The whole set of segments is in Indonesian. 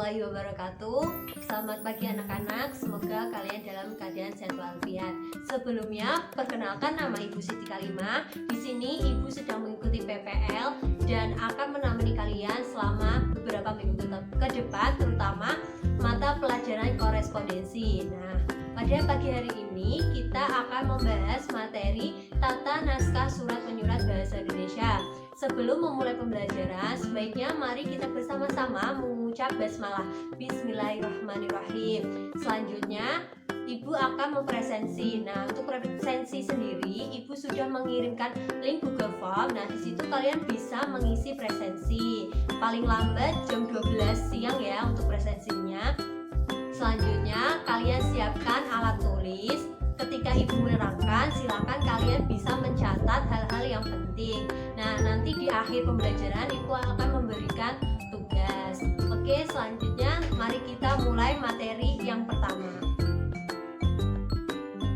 warahmatullahi wabarakatuh. Selamat pagi anak-anak, semoga kalian dalam keadaan sehat walafiat. Sebelumnya, perkenalkan nama Ibu Siti Kalimah. Di sini Ibu sedang mengikuti PPL dan akan menemani kalian selama beberapa minggu ke depan, terutama mata pelajaran korespondensi. Nah, pada pagi hari ini kita akan membahas materi tata naskah surat menyurat bahasa Indonesia. Sebelum memulai pembelajaran, sebaiknya mari kita bersama-sama mengucap basmalah. Bismillahirrahmanirrahim. Selanjutnya, Ibu akan mempresensi. Nah, untuk presensi sendiri, Ibu sudah mengirimkan link Google Form. Nah, di situ kalian bisa mengisi presensi. Paling lambat jam 12 siang ya untuk presensinya. Selanjutnya, kalian siapkan alat tulis. Ketika Ibu menerangkan, silakan kalian bisa mencatat hal-hal yang penting. Nah, nanti di akhir pembelajaran Ibu akan memberikan tugas. Oke, selanjutnya mari kita mulai materi yang pertama.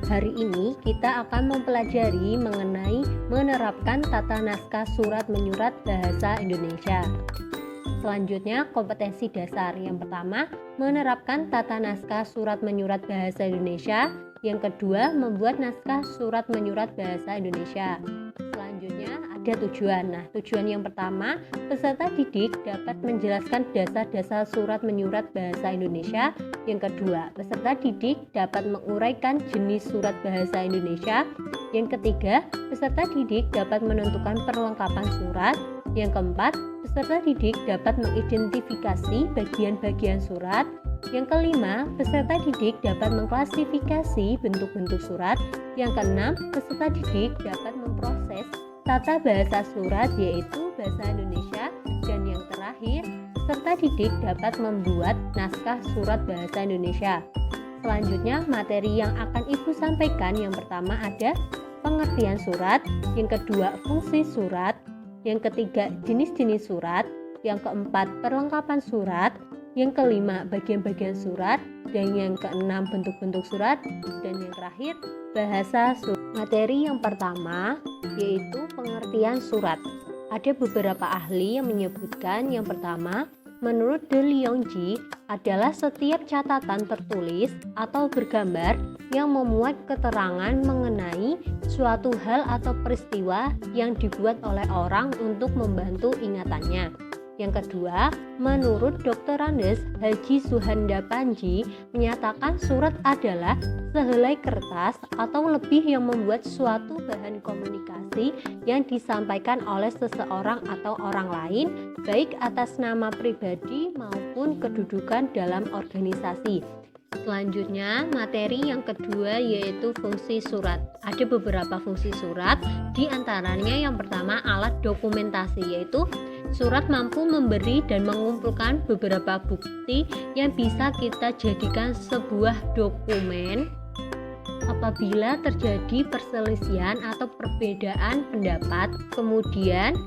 Hari ini kita akan mempelajari mengenai menerapkan tata naskah surat menyurat bahasa Indonesia. Selanjutnya, kompetensi dasar. Yang pertama, menerapkan tata naskah surat menyurat bahasa Indonesia. Yang kedua, membuat naskah surat menyurat bahasa Indonesia. Selanjutnya, ada tujuan. Nah, tujuan yang pertama, peserta didik dapat menjelaskan dasar-dasar surat menyurat bahasa Indonesia. Yang kedua, peserta didik dapat menguraikan jenis surat bahasa Indonesia. Yang ketiga, peserta didik dapat menentukan perlengkapan surat. Yang keempat, peserta didik dapat mengidentifikasi bagian-bagian surat. Yang kelima, peserta didik dapat mengklasifikasi bentuk-bentuk surat. Yang keenam, peserta didik dapat memproses tata bahasa surat yaitu bahasa Indonesia. Dan yang terakhir, peserta didik dapat membuat naskah surat bahasa Indonesia. Selanjutnya, materi yang akan Ibu sampaikan yang pertama ada pengertian surat, yang kedua fungsi surat, yang ketiga jenis-jenis surat, yang keempat perlengkapan surat, yang kelima bagian-bagian surat, dan yang keenam bentuk-bentuk surat, dan yang terakhir bahasa surat. Materi yang pertama yaitu pengertian surat. Ada beberapa ahli yang menyebutkan yang pertama, menurut De Leongji adalah setiap catatan tertulis atau bergambar yang memuat keterangan mengenai suatu hal atau peristiwa yang dibuat oleh orang untuk membantu ingatannya. Yang kedua, menurut Dr. Andes Haji Suhanda Panji menyatakan surat adalah sehelai kertas atau lebih yang membuat suatu bahan komunikasi yang disampaikan oleh seseorang atau orang lain, baik atas nama pribadi maupun kedudukan dalam organisasi. Selanjutnya, materi yang kedua yaitu fungsi surat. Ada beberapa fungsi surat, di antaranya yang pertama alat dokumentasi, yaitu surat mampu memberi dan mengumpulkan beberapa bukti yang bisa kita jadikan sebuah dokumen apabila terjadi perselisihan atau perbedaan pendapat. Kemudian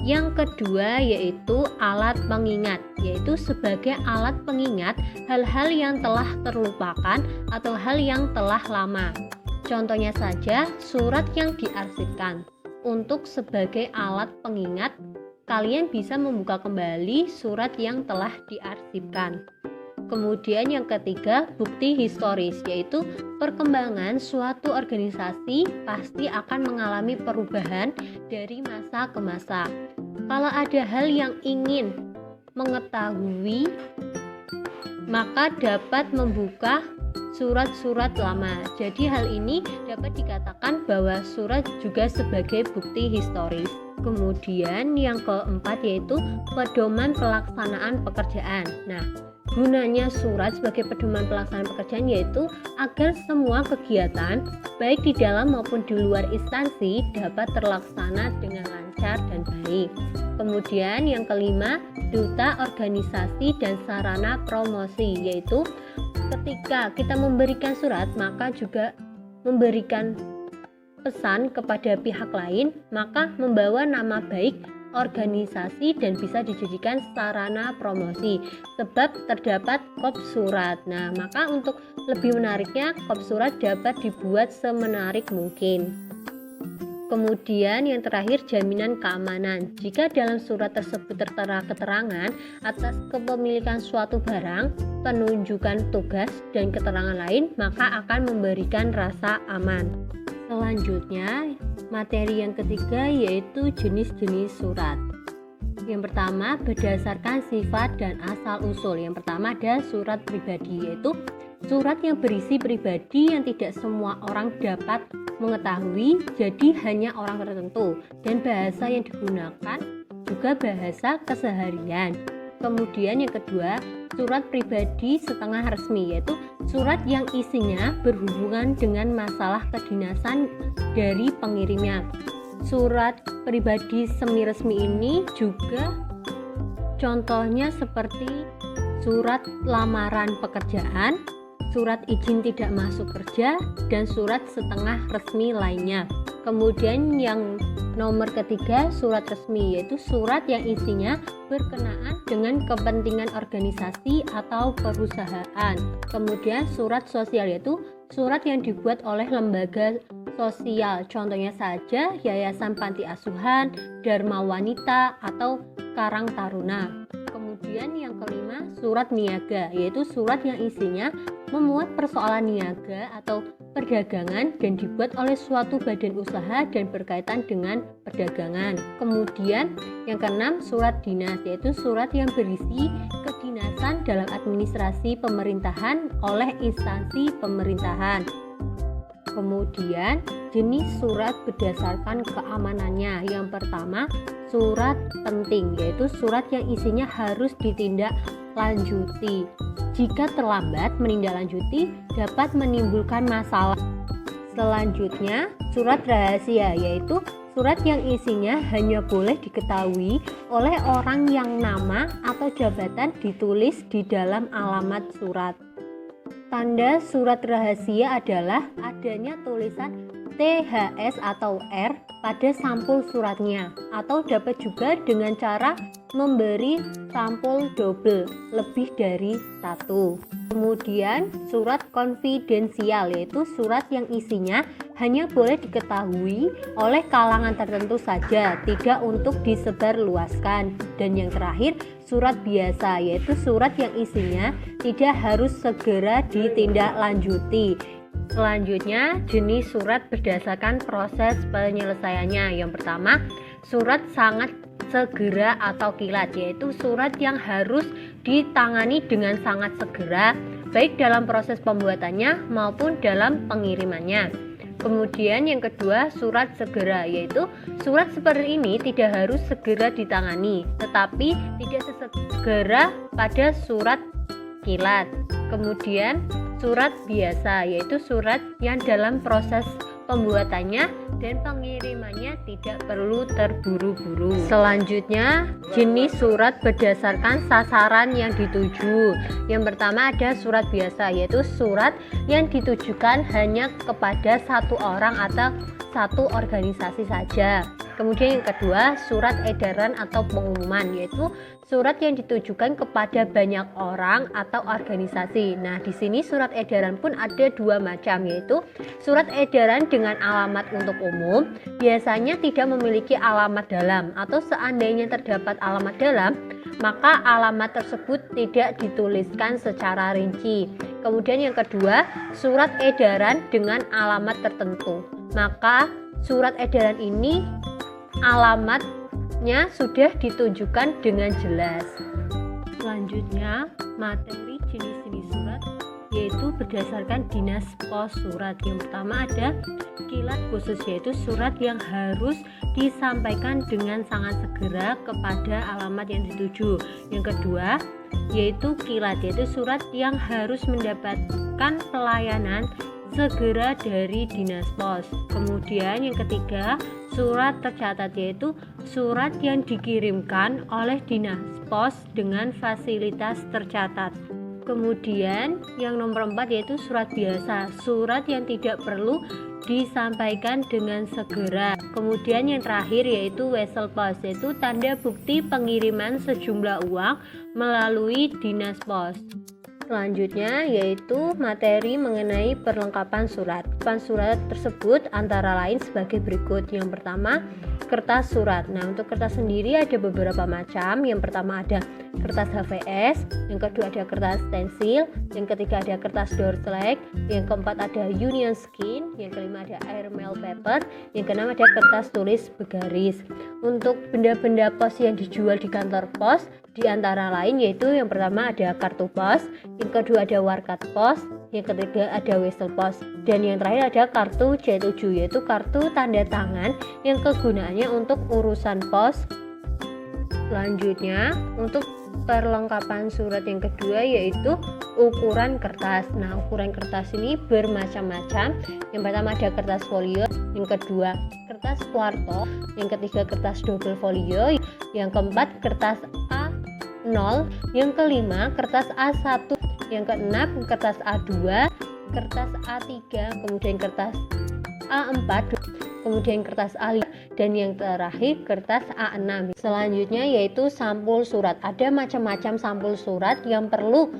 yang kedua yaitu alat pengingat, yaitu sebagai alat pengingat hal-hal yang telah terlupakan atau hal yang telah lama. Contohnya saja surat yang diarsipkan. Untuk sebagai alat pengingat, kalian bisa membuka kembali surat yang telah diarsipkan. Kemudian yang ketiga, bukti historis, yaitu perkembangan suatu organisasi pasti akan mengalami perubahan dari masa ke masa. Kalau ada hal yang ingin mengetahui, maka dapat membuka surat-surat lama. Jadi hal ini dapat dikatakan bahwa surat juga sebagai bukti historis. Kemudian yang keempat yaitu pedoman pelaksanaan pekerjaan. Nah, gunanya surat sebagai pedoman pelaksanaan pekerjaan yaitu agar semua kegiatan baik di dalam maupun di luar instansi dapat terlaksana dengan lancar dan baik. Kemudian yang kelima, duta organisasi dan sarana promosi, yaitu ketika kita memberikan surat maka juga memberikan pesan kepada pihak lain, maka membawa nama baik organisasi dan bisa dijadikan sarana promosi sebab terdapat kop surat. Nah, maka untuk lebih menariknya kop surat dapat dibuat semenarik mungkin. Kemudian yang terakhir jaminan keamanan. Jika dalam surat tersebut tertera keterangan atas kepemilikan suatu barang, penunjukan tugas, dan keterangan lain, maka akan memberikan rasa aman. Selanjutnya, materi yang ketiga yaitu jenis-jenis surat. Yang pertama berdasarkan sifat dan asal-usul. Yang pertama ada surat pribadi, yaitu surat yang berisi pribadi yang tidak semua orang dapat mengetahui, jadi hanya orang tertentu, dan bahasa yang digunakan juga bahasa keseharian. Kemudian yang kedua, surat pribadi setengah resmi, yaitu surat yang isinya berhubungan dengan masalah kedinasan dari pengirimnya. Surat pribadi semi resmi ini juga contohnya seperti surat lamaran pekerjaan, surat izin tidak masuk kerja, dan surat setengah resmi lainnya. Kemudian yang nomor ketiga, surat resmi, yaitu surat yang isinya berkenaan dengan kepentingan organisasi atau perusahaan. Kemudian surat sosial, yaitu surat yang dibuat oleh lembaga sosial, contohnya saja Yayasan Panti Asuhan, Dharma Wanita, atau Karang Taruna. Kemudian yang kelima, surat niaga, yaitu surat yang isinya memuat persoalan niaga atau perdagangan dan dibuat oleh suatu badan usaha dan berkaitan dengan perdagangan. Kemudian yang keenam, surat dinas, yaitu surat yang berisi kedinasan dalam administrasi pemerintahan oleh instansi pemerintahan. Kemudian jenis surat berdasarkan keamanannya. Yang pertama, surat penting, yaitu surat yang isinya harus ditindaklanjuti. Jika terlambat menindaklanjuti dapat menimbulkan masalah. Selanjutnya, surat rahasia, yaitu surat yang isinya hanya boleh diketahui oleh orang yang nama atau jabatan ditulis di dalam alamat surat. Tanda surat rahasia adalah adanya tulisan THS atau R pada sampul suratnya, atau dapat juga dengan cara memberi sampul double lebih dari satu. Kemudian surat konfidensial, yaitu surat yang isinya hanya boleh diketahui oleh kalangan tertentu saja, tidak untuk disebarluaskan. Dan yang terakhir, surat biasa, yaitu surat yang isinya tidak harus segera ditindaklanjuti. Selanjutnya, jenis surat berdasarkan proses penyelesaiannya. Yang pertama, surat sangat segera atau kilat, yaitu surat yang harus ditangani dengan sangat segera, baik dalam proses pembuatannya maupun dalam pengirimannya. Kemudian yang kedua, surat segera, yaitu surat seperti ini tidak harus segera ditangani, tetapi tidak sesegera pada surat kilat. Kemudian surat biasa, yaitu surat yang dalam proses pembuatannya dan pengirimannya tidak perlu terburu-buru. Selanjutnya, jenis surat berdasarkan sasaran yang dituju. Yang pertama ada surat biasa, yaitu surat yang ditujukan hanya kepada satu orang atau satu organisasi saja. Kemudian yang kedua, surat edaran atau pengumuman, yaitu surat yang ditujukan kepada banyak orang atau organisasi. Nah, di sini surat edaran pun ada dua macam, yaitu surat edaran dengan alamat untuk umum, biasanya tidak memiliki alamat dalam, atau seandainya terdapat alamat dalam, maka alamat tersebut tidak dituliskan secara rinci. Kemudian yang kedua, surat edaran dengan alamat tertentu. Maka surat edaran ini alamatnya sudah ditunjukkan dengan jelas. Selanjutnya, materi jenis-jenis surat yaitu berdasarkan dinas pos surat. Yang pertama ada kilat khusus, yaitu surat yang harus disampaikan dengan sangat segera kepada alamat yang dituju. Yang kedua yaitu kilat, yaitu surat yang harus mendapatkan pelayanan segera dari dinas pos. Kemudian yang ketiga, surat tercatat, yaitu surat yang dikirimkan oleh dinas pos dengan fasilitas tercatat. Kemudian yang nomor 4 yaitu surat biasa, surat yang tidak perlu disampaikan dengan segera. Kemudian yang terakhir yaitu wesel pos, yaitu tanda bukti pengiriman sejumlah uang melalui dinas pos. Selanjutnya yaitu materi mengenai perlengkapan surat. Perlengkapan surat tersebut antara lain sebagai berikut. Yang pertama, kertas surat. Nah, untuk kertas sendiri ada beberapa macam. Yang pertama ada kertas HVS, yang kedua ada kertas stensil, yang ketiga ada kertas doorslack, yang keempat ada union skin, yang kelima ada airmail paper, yang keenam ada kertas tulis bergaris. Untuk benda-benda pos yang dijual di kantor pos di antara lain yaitu yang pertama ada kartu pos, yang kedua ada warkat pos, yang ketiga ada wesel pos, dan yang terakhir ada kartu C7 yaitu kartu tanda tangan yang kegunaannya untuk urusan pos. Selanjutnya untuk perlengkapan surat yang kedua yaitu ukuran kertas. Nah, ukuran kertas ini bermacam-macam. Yang pertama ada kertas folio, yang kedua kertas kuarto, yang ketiga kertas double folio, yang keempat kertas A0, yang kelima kertas A1, yang keenam kertas A2, kertas A3, kemudian kertas A4, kemudian kertas A5, dan yang terakhir kertas A6. Selanjutnya yaitu sampul surat. Ada macam-macam sampul surat yang perlu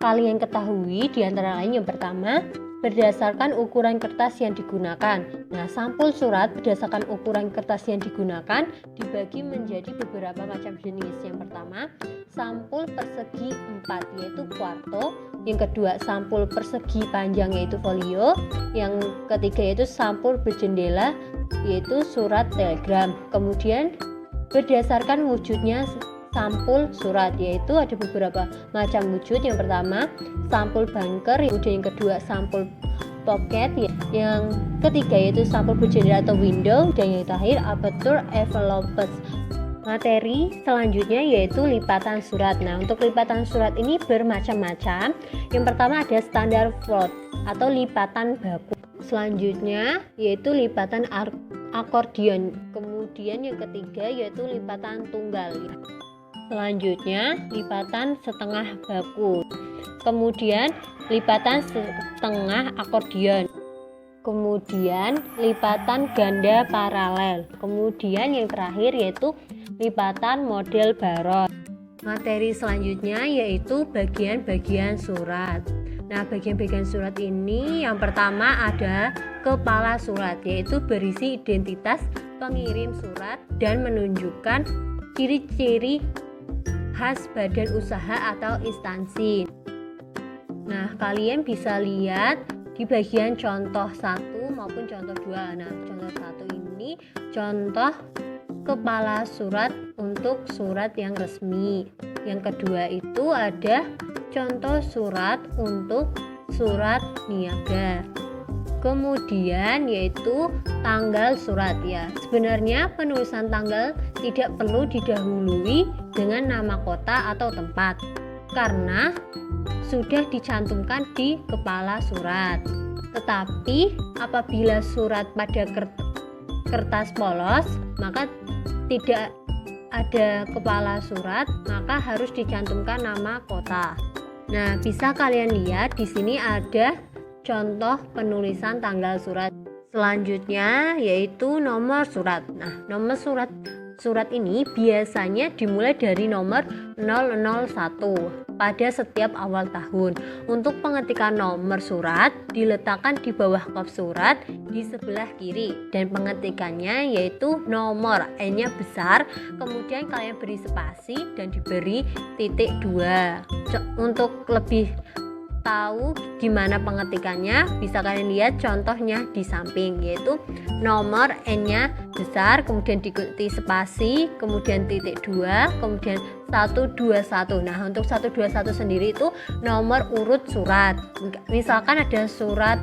kalian ketahui, di antara lain yang pertama berdasarkan ukuran kertas yang digunakan. Nah, sampul surat berdasarkan ukuran kertas yang digunakan dibagi menjadi beberapa macam jenis. Yang pertama, sampul persegi 4 yaitu kuarto, yang kedua sampul persegi panjang yaitu folio, yang ketiga yaitu sampul berjendela yaitu surat telegram. Kemudian berdasarkan wujudnya sampul surat yaitu ada beberapa macam wujud. Yang pertama sampul bunker, kemudian yang kedua sampul pocket, yang ketiga yaitu sampul berjendela atau window, dan yang terakhir aperture envelopes. Materi selanjutnya yaitu lipatan surat. Nah, untuk lipatan surat ini bermacam-macam. Yang pertama ada standar float atau lipatan baku. Selanjutnya yaitu lipatan akordion. Kemudian yang ketiga yaitu lipatan tunggal. Selanjutnya lipatan setengah baku. Kemudian lipatan setengah akordion. Kemudian lipatan ganda paralel. Kemudian yang terakhir yaitu lipatan model baron. Materi selanjutnya yaitu bagian-bagian surat. Nah, bagian-bagian surat ini yang pertama ada kepala surat yaitu berisi identitas pengirim surat dan menunjukkan ciri-ciri khas badan usaha atau instansi. Nah, kalian bisa lihat di bagian contoh 1 maupun contoh 2. Nah, contoh 1 ini contoh kepala surat untuk surat yang resmi. Yang kedua itu ada contoh surat untuk surat niaga. Kemudian yaitu tanggal surat ya. Sebenarnya penulisan tanggal tidak perlu didahului dengan nama kota atau tempat karena sudah dicantumkan di kepala surat. Tetapi apabila surat pada kertas polos maka tidak ada kepala surat, maka harus dicantumkan nama kota. Nah, bisa kalian lihat di sini ada contoh penulisan tanggal surat. Selanjutnya yaitu nomor surat. Nah, nomor surat ini biasanya dimulai dari nomor 001 pada setiap awal tahun. Untuk pengetikan nomor surat diletakkan di bawah kop surat di sebelah kiri, dan pengetikannya yaitu nomor N-nya besar, kemudian kalian beri spasi dan diberi titik 2. Untuk lebih tahu gimana pengetikannya bisa kalian lihat contohnya di samping, yaitu nomor N-nya besar, kemudian diikuti spasi, kemudian titik 2, kemudian 121. Nah, untuk 121 sendiri itu nomor urut surat. Misalkan ada surat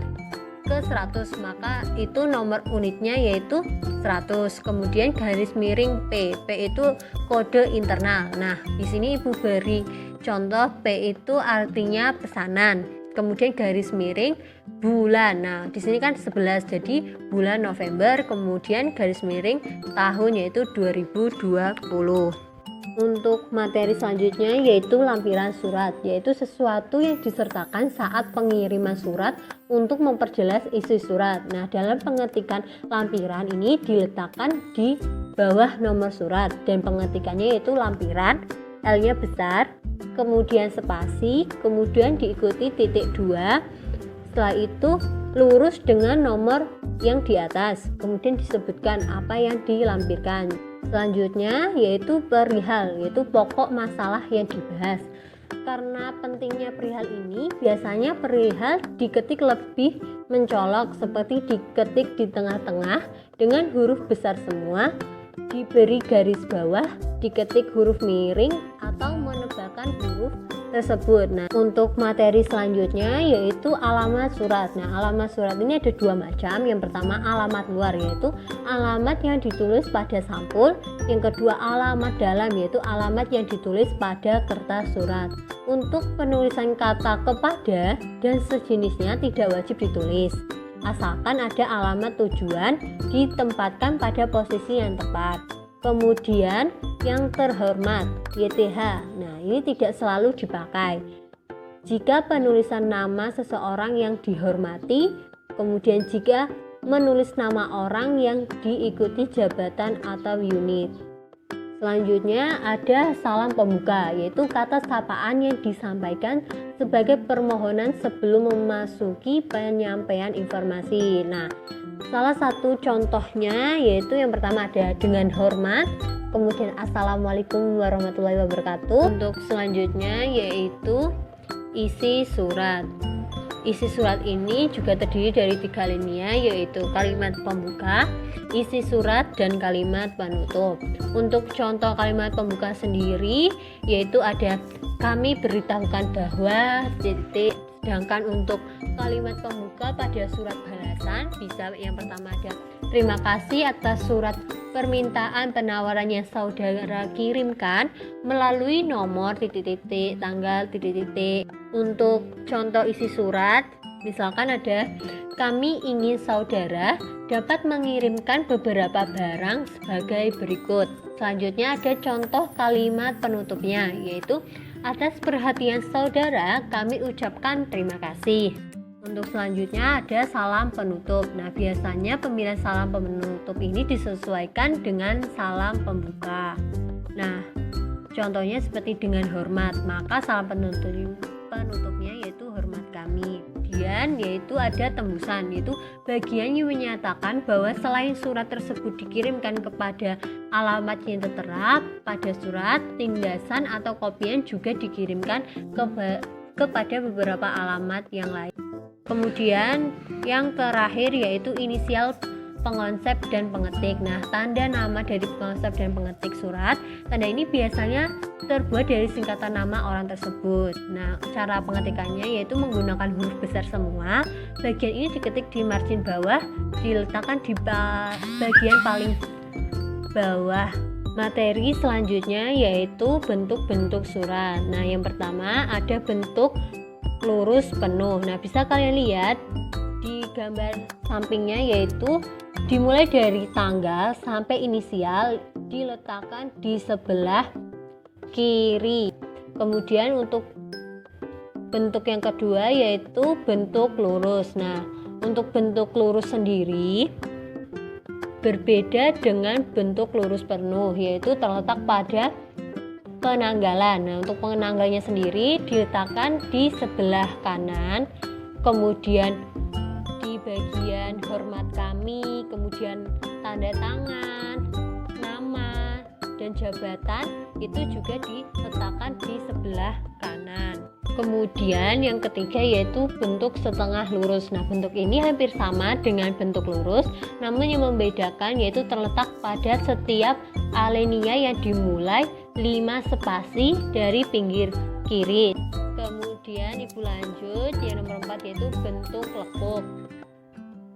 ke 100 maka itu nomor unitnya yaitu 100. Kemudian garis miring P itu kode internal. Nah, di sini Ibu beri contoh P itu artinya pesanan. Kemudian garis miring bulan. Nah, di sini kan 11 jadi bulan November, kemudian garis miring tahun yaitu 2020. Untuk materi selanjutnya yaitu lampiran surat, yaitu sesuatu yang disertakan saat pengiriman surat untuk memperjelas isi surat. Nah, dalam pengetikan lampiran ini diletakkan di bawah nomor surat, dan pengetikannya yaitu lampiran, L-nya besar, kemudian spasi, kemudian diikuti titik 2. Setelah itu lurus dengan nomor yang di atas, kemudian disebutkan apa yang dilampirkan. Selanjutnya yaitu perihal, yaitu pokok masalah yang dibahas. Karena pentingnya perihal ini, biasanya perihal diketik lebih mencolok, seperti diketik di tengah-tengah dengan huruf besar semua, diberi garis bawah, diketik huruf miring, atau menebalkan huruf tersebut. Nah, untuk materi selanjutnya yaitu alamat surat. Nah, alamat surat ini ada 2 macam. Yang pertama alamat luar, yaitu alamat yang ditulis pada sampul. Yang kedua alamat dalam, yaitu alamat yang ditulis pada kertas surat. Untuk penulisan kata kepada dan sejenisnya tidak wajib ditulis, asalkan ada alamat tujuan ditempatkan pada posisi yang tepat. Kemudian yang terhormat, YTH. Nah, ini tidak selalu dipakai. Jika penulisan nama seseorang yang dihormati, kemudian jika menulis nama orang yang diikuti jabatan atau unit. Selanjutnya ada salam pembuka, yaitu kata sapaan yang disampaikan sebagai permohonan sebelum memasuki penyampaian informasi. Nah, salah satu contohnya yaitu yang pertama ada dengan hormat, kemudian assalamualaikum warahmatullahi wabarakatuh. Untuk selanjutnya yaitu isi surat. Isi surat ini juga terdiri dari 3 linia, yaitu kalimat pembuka, isi surat, dan kalimat penutup. Untuk contoh kalimat pembuka sendiri yaitu ada kami beritahukan bahwa titik. Sedangkan untuk kalimat pembuka pada surat balasan bisa yang pertama ada terima kasih atas surat permintaan penawaran yang saudara kirimkan melalui nomor titik-titik tanggal titik-titik. Untuk contoh isi surat misalkan ada kami ingin saudara dapat mengirimkan beberapa barang sebagai berikut. Selanjutnya ada contoh kalimat penutupnya, yaitu atas perhatian saudara kami ucapkan terima kasih. Untuk selanjutnya ada salam penutup. Nah, biasanya pemilihan salam penutup ini disesuaikan dengan salam pembuka. Nah, contohnya seperti dengan hormat, maka salam penutupnya yaitu hormat kami. Kemudian yaitu ada tembusan, yaitu bagian yang menyatakan bahwa selain surat tersebut dikirimkan kepada alamat yang tertera pada surat, tindasan atau kopian juga dikirimkan kepada beberapa alamat yang lain. Kemudian yang terakhir yaitu inisial pengonsep dan pengetik. Nah, tanda nama dari pengonsep dan pengetik surat, tanda ini biasanya terbuat dari singkatan nama orang tersebut. Nah, cara pengetikannya yaitu menggunakan huruf besar semua. Bagian ini diketik di margin bawah, diletakkan di bagian paling bawah. Materi selanjutnya yaitu bentuk-bentuk surat. Nah, yang pertama ada bentuk lurus penuh. Nah, bisa kalian lihat di gambar sampingnya, yaitu dimulai dari tanggal sampai inisial diletakkan di sebelah kiri. Kemudian untuk bentuk yang kedua yaitu bentuk lurus. Nah, untuk bentuk lurus sendiri berbeda dengan bentuk lurus penuh, yaitu terletak pada penanggalan. Nah, untuk penanggalnya sendiri diletakkan di sebelah kanan, kemudian di bagian hormat kami, kemudian tanda tangan, nama, dan jabatan itu juga diletakkan di sebelah kanan. Kemudian yang ketiga yaitu bentuk setengah lurus. Nah, bentuk ini hampir sama dengan bentuk lurus, namun yang membedakan yaitu terletak pada setiap alinea yang dimulai 5 spasi dari pinggir kiri. Kemudian ibu lanjut yang nomor 4 yaitu bentuk lekuk.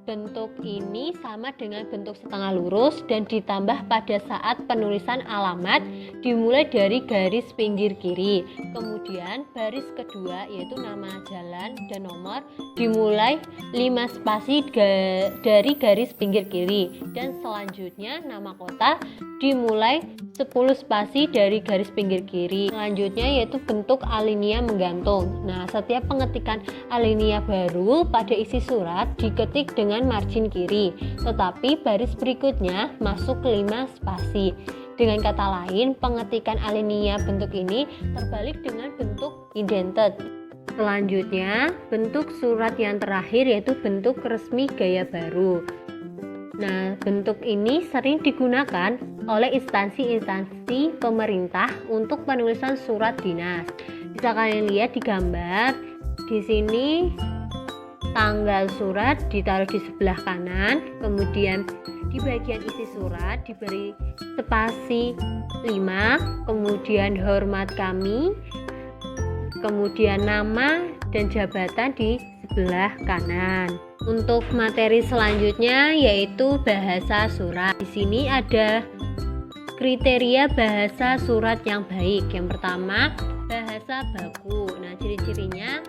Bentuk ini sama dengan bentuk setengah lurus dan ditambah pada saat penulisan alamat dimulai dari garis pinggir kiri. Kemudian baris kedua yaitu nama jalan dan nomor dimulai 5 spasi dari garis pinggir kiri, dan selanjutnya nama kota dimulai 10 spasi dari garis pinggir kiri. Selanjutnya yaitu bentuk alinea menggantung. Nah, setiap pengetikan alinea baru pada isi surat diketik dengan margin kiri, tetapi baris berikutnya masuk ke 5 spasi. Dengan kata lain, pengetikan alinea bentuk ini terbalik dengan bentuk indented. Selanjutnya, bentuk surat yang terakhir yaitu bentuk resmi gaya baru. Nah, bentuk ini sering digunakan oleh instansi-instansi pemerintah untuk penulisan surat dinas. Bisa kalian lihat di gambar. Di sini tanggal surat ditaruh di sebelah kanan, kemudian di bagian isi surat diberi spasi 5, kemudian hormat kami, kemudian nama dan jabatan di sebelah kanan. Untuk materi selanjutnya yaitu bahasa surat. Di sini ada kriteria bahasa surat yang baik. Yang pertama, bahasa baku. Nah, ciri-cirinya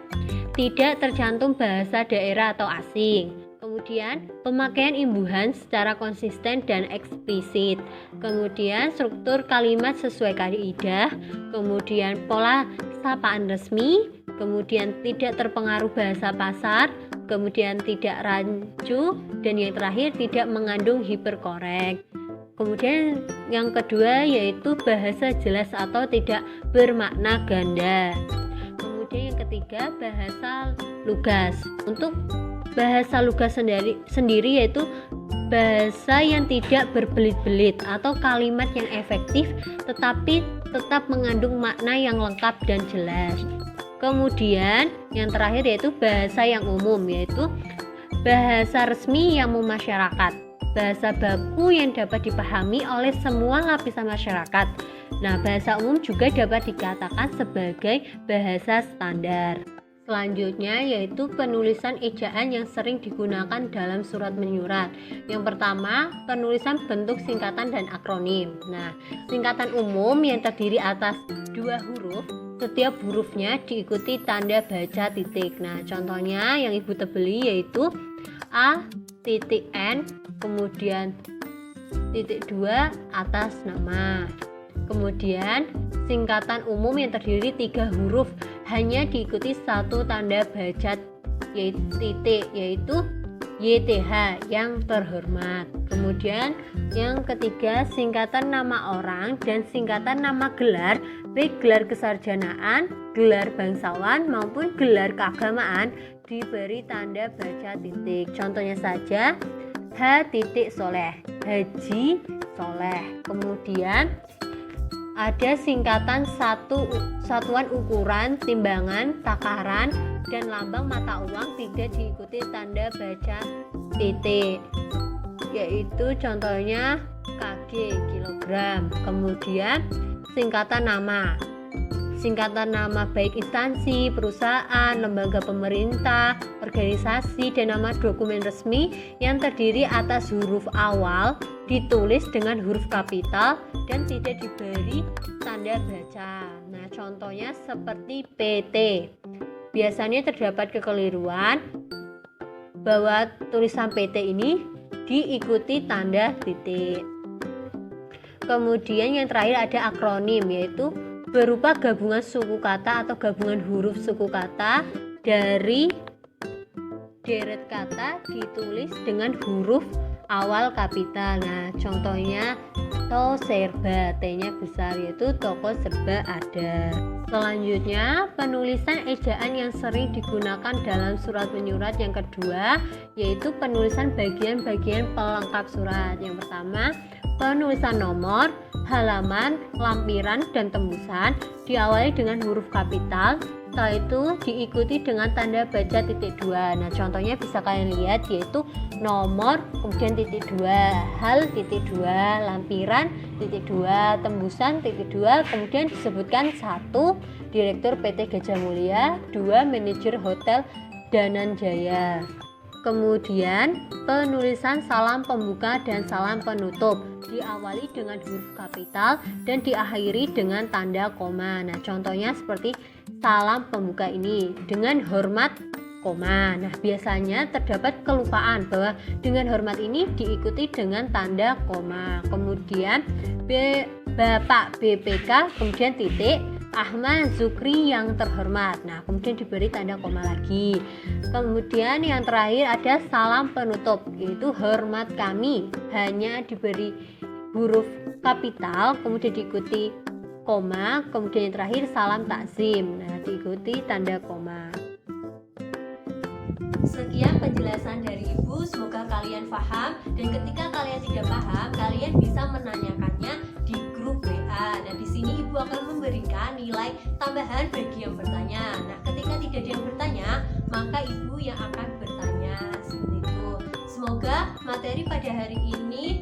tidak tercantum bahasa daerah atau asing. Kemudian, pemakaian imbuhan secara konsisten dan eksplisit. Kemudian, struktur kalimat sesuai kaidah. Kemudian, pola sapaan resmi. Kemudian, tidak terpengaruh bahasa pasar. Kemudian, tidak rancu. Dan yang terakhir, tidak mengandung hiperkorek. Kemudian, yang kedua yaitu bahasa jelas atau tidak bermakna ganda. Kemudian, yang ketiga, bahasa lugas. Untuk bahasa lugas sendiri yaitu bahasa yang tidak berbelit-belit atau kalimat yang efektif tetapi tetap mengandung makna yang lengkap dan jelas. Kemudian yang terakhir yaitu bahasa yang umum, yaitu bahasa resmi yang memasyarakat, bahasa baku yang dapat dipahami oleh semua lapisan masyarakat. Nah, bahasa umum juga dapat dikatakan sebagai bahasa standar. Selanjutnya yaitu penulisan ejaan yang sering digunakan dalam surat menyurat. Yang pertama, penulisan bentuk singkatan dan akronim. Nah, singkatan umum yang terdiri atas 2 huruf, setiap hurufnya diikuti tanda baca titik. Nah, contohnya yang Ibu tebeli yaitu A, titik N, kemudian titik 2 atas nama. Kemudian singkatan umum yang terdiri 3 huruf hanya diikuti 1 tanda baca yaitu titik, yaitu YTH yang terhormat. Kemudian yang ketiga, singkatan nama orang dan singkatan nama gelar, baik gelar kesarjanaan, gelar bangsawan maupun gelar keagamaan diberi tanda baca titik. Contohnya saja H. Soleh, Haji Soleh. Kemudian ada singkatan satuan ukuran, timbangan, takaran, dan lambang mata uang tidak diikuti tanda baca titik, yaitu contohnya kg, kilogram. Kemudian singkatan nama baik instansi, perusahaan, lembaga pemerintah, organisasi, dan nama dokumen resmi yang terdiri atas huruf awal ditulis dengan huruf kapital dan tidak diberi tanda baca. Nah, contohnya seperti PT. Biasanya terdapat kekeliruan bahwa tulisan PT ini diikuti tanda titik. Kemudian yang terakhir ada akronim, yaitu berupa gabungan suku kata atau gabungan huruf suku kata dari deret kata ditulis dengan huruf awal kapital. Nah, contohnya to serba, T-nya besar, yaitu toko serba ada. Selanjutnya, penulisan ejaan yang sering digunakan dalam surat menyurat yang kedua yaitu penulisan bagian-bagian pelengkap surat. Yang pertama, penulisan nomor, halaman, lampiran, dan tembusan diawali dengan huruf kapital, setelah itu diikuti dengan tanda baca titik 2. Nah, contohnya bisa kalian lihat yaitu nomor, kemudian titik 2, hal titik 2, lampiran titik 2, tembusan titik 2, kemudian disebutkan 1 Direktur PT Gajah Mulia, 2 Manajer Hotel Dananjaya. Kemudian penulisan salam pembuka dan salam penutup diawali dengan huruf kapital dan diakhiri dengan tanda koma. Nah, contohnya seperti salam pembuka ini dengan hormat koma. Nah, biasanya terdapat kelupaan bahwa dengan hormat ini diikuti dengan tanda koma. Kemudian Bapak BPK, kemudian titik, Ahmad Zukri yang terhormat. Nah, kemudian diberi tanda koma lagi. Kemudian yang terakhir ada salam penutup, yaitu hormat kami, hanya diberi huruf kapital, kemudian diikuti koma, kemudian yang terakhir salam takzim. Nah, diikuti tanda koma. Sekian penjelasan dari Ibu, semoga kalian paham, dan ketika kalian tidak paham, kalian bisa menanyakannya di grup WA. Nah, di sini Ibu akan memberikan nilai tambahan bagi yang bertanya. Nah, ketika tidak ada yang bertanya, maka Ibu yang akan bertanya. Seperti itu. Semoga materi pada hari ini